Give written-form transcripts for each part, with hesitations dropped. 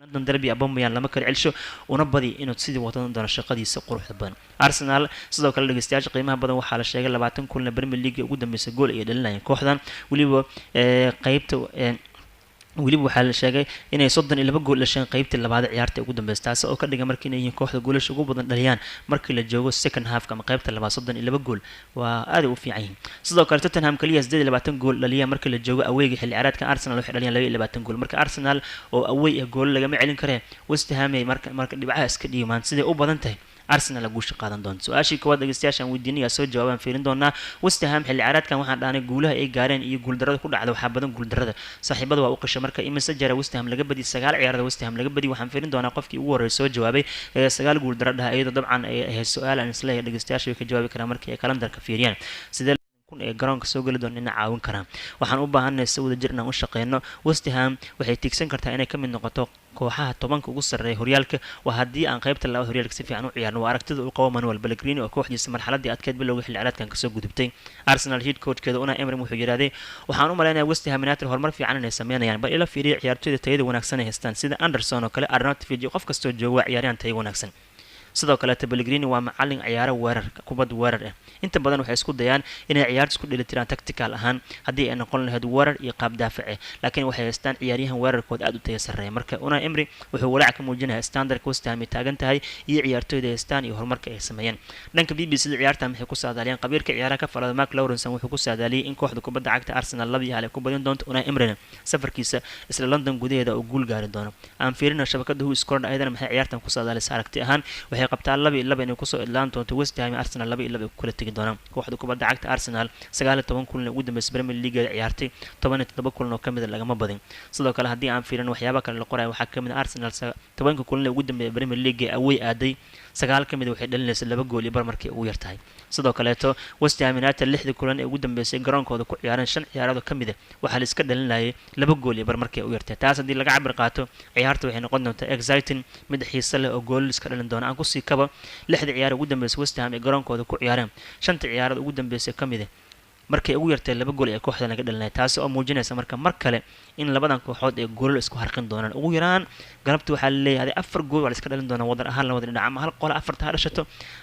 London Derby Aubameyang lama kala celsho una badi inuu sidii wadan doono shaqadiisa quruxda badan Arsenal sidoo kale dhageystayaasha qiimaha badan waxaa la sheegay 20 kulan Premier League ugu dambeysay gool ay dhalinayeen kooxdan waliba qaybta waliba waxaa la sheegay inay 32 gool dhasheen qaybtii labaad ciyaarta ugu dambeysay taas oo ka dhigan markii inay yihiin kooxda goolasha ugu badan dhaliyaan markii la joogo second half ama qaybta labaad 32 gool waa aad u fiican yihiin sidoo kale Tottenham kaliya 28 gool dhaliya markii la joogo awayga xilli ciyaareedkan Arsenal waxay dhaliyaan 22 gool marka Arsenal oo away gool laga ma celin kare West Ham ay marka dhibcaha iska dhiimaan sidee u badan tahay Arsenal guusha qaadan doonto su'aashii koowaad dhageystayaashan weydiinaya soo jawaabaan fiirin doonaa West Ham xilli ciyaareedkan waxaan dhaanay guulaha ay gaareen iyo guul darrada ku dhacday waxa badan guul darrada saaxiibada waa u qashay marka imise jara West Ham laga badiyay 9 ciyaarada West Ham laga badiyay waxaan fiirin doonaa qofkii ugu horeeyay soo jawaabay 9 guul darro dhaha iyadoo dabcan ay su'aal aan isla dhageystayaasha way ka jawaabi karaan markii ay kalendarka fiiriyaan sidee ee garoonka soo gali doona inay caawin karaan waxaan u baahanahay si wada jir inaan u shaqeyno West Ham waxay tigsan kartaa inay ka mid noqoto kooxaha 10 ugu sareeya horyaalka waa hadii aan qaybta labaad horyaalka si fiican u ciyaarno waa aragtida uu qabo Manuel Pellegrini oo kooxdiisa marxaladii adkeed bilowga xilli ciyaareedkan ka soo gudubtay Arsenal head coachkeeda Unai Emery wuxuu yiraahday waxaan u maleynayaa West Ham United horumar fiican inay sameynayaan bal ila fiiriyo ciyaartoyda tayada wanaagsan ay haystaan sida Anderson oo kale Arnautovic qof kastoo jooga ciyaaryahan tayo wanaagsan sidoo kale Pellegrini waa macallin ciyaaro weerar kubad weerar ah inta badan waxay isku dayaan inay ciyaarta isku dheelitiraan tactical ahaan hadii ay noqon lahayd weerar iyo qaab daafac ah laakiin waxay haystaan ciyaaryahan weerarkooda aad u tayo sareeya marka Unai Emery wuxuu walaac ka muujinayaa standardka West Ham taagan tahay iyo ciyaartoyda haystaan iyo horumarka ay sameeyeen dhanka BBC ciyaarta waxay ku saadaaliyeen qabiirka ciyaaraha ka falada Mark Lawrence wuxuu ku saadaaliyay in kooxda kubadda cagta Arsenal 2 hal ay ku badin doonto Unai Emery safarkiisa isla London gudaheeda oo guul gaari doono aan fiirino shabakada Who Scored ayadana maxay ciyaartan ku saadaaliyay aragti ahaan waxay qabtaan 2-2 inay ku soo idlaan doonto West Ham Arsenal 2-2 ku kala tagi doonaan kooxda kubadda cagta Arsenal 19 kulan ugu dambeysay Premier League ciyaartay 17 kulan oo kamid lagama badin sidoo kale hadii aan fiirino waxyaabo kale la qoray waxa kamid Arsenal 10 kulan ugu dambeeyay Premier League away aaday 9 kamid waxay dhalinaysaa 2 gool iyo bar markii ugu yartahay sidoo kale West Ham United 6 kulan ugu dambeysay garoonkooda ku ciyaareen 5 ciyaarood kamid waxa la iska dhalinayay 2 gool iyo bar markii ugu yartahay taas hadii laga cabir qaato ciyaartu waxay noqon doontaa exciting mid xiiso leh oo gool iska dhalin doona aan ku sii kaba 6 ciyaar ugu dambeysay West Ham garoonkooda ku ciyaareen 5 ciyaarood ugu dambeysay kamid markay ugu yartay 2 gool ee kooxda laga dhalinay taas oo muujinaysa marka mar kale in labadan kooxood ee gool isku harqin doonaan ugu yaraan galabta waxa la leeyahay 4 gool wala iska dhalin doona wadar ahaan la wada dhinac ama hal qol 4 ha dhashato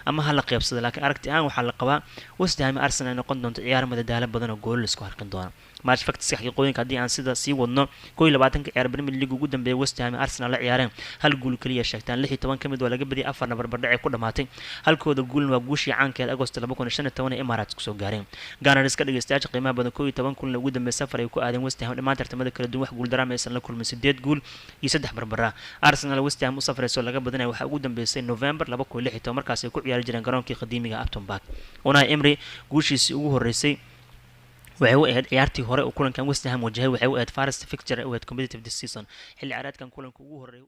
ama hal qaybsado laakiin aragti aan waxa la qabaa West Ham Arsenal noqon doonto ciyaar madadaalo badan oo gool isku harqin doona match facts xaqiiqooyinka hadii aan sida sii wadno 22 ciyaar Premier League ugu dambeeyay West Ham Arsenal la ciyaareen hal gool kaliya sheegtaan 16 kamid waa laga badiyay 4 barbardhac ku dhamaatay halkooda goolna waa guushii caankeed August 2015 ee Emirates ku soo gaareen Gunners ka dhageystayaasha qiimaha badan 12 kulan ugu dambeeyay safar ay ku aadeen West Ham dhammaan tartamada kala duwan wax gool daraamaysan la kulmay 8 gool iyo 3 barbara Arsenal West Ham u safarayso laga badanayo waxa ugu dambeysay November 2016 markaas ay ku ciyaari jireen garoonkii qadiimiga Upton Park Unai Emery guushiisii ugu horeysay waxay u ahayd ciyaartii hore oo kulankan West Ham wajahay waxay u ahayd first fixture oo competitive this season xilli ciyaareedkan kulanka ugu horeeyay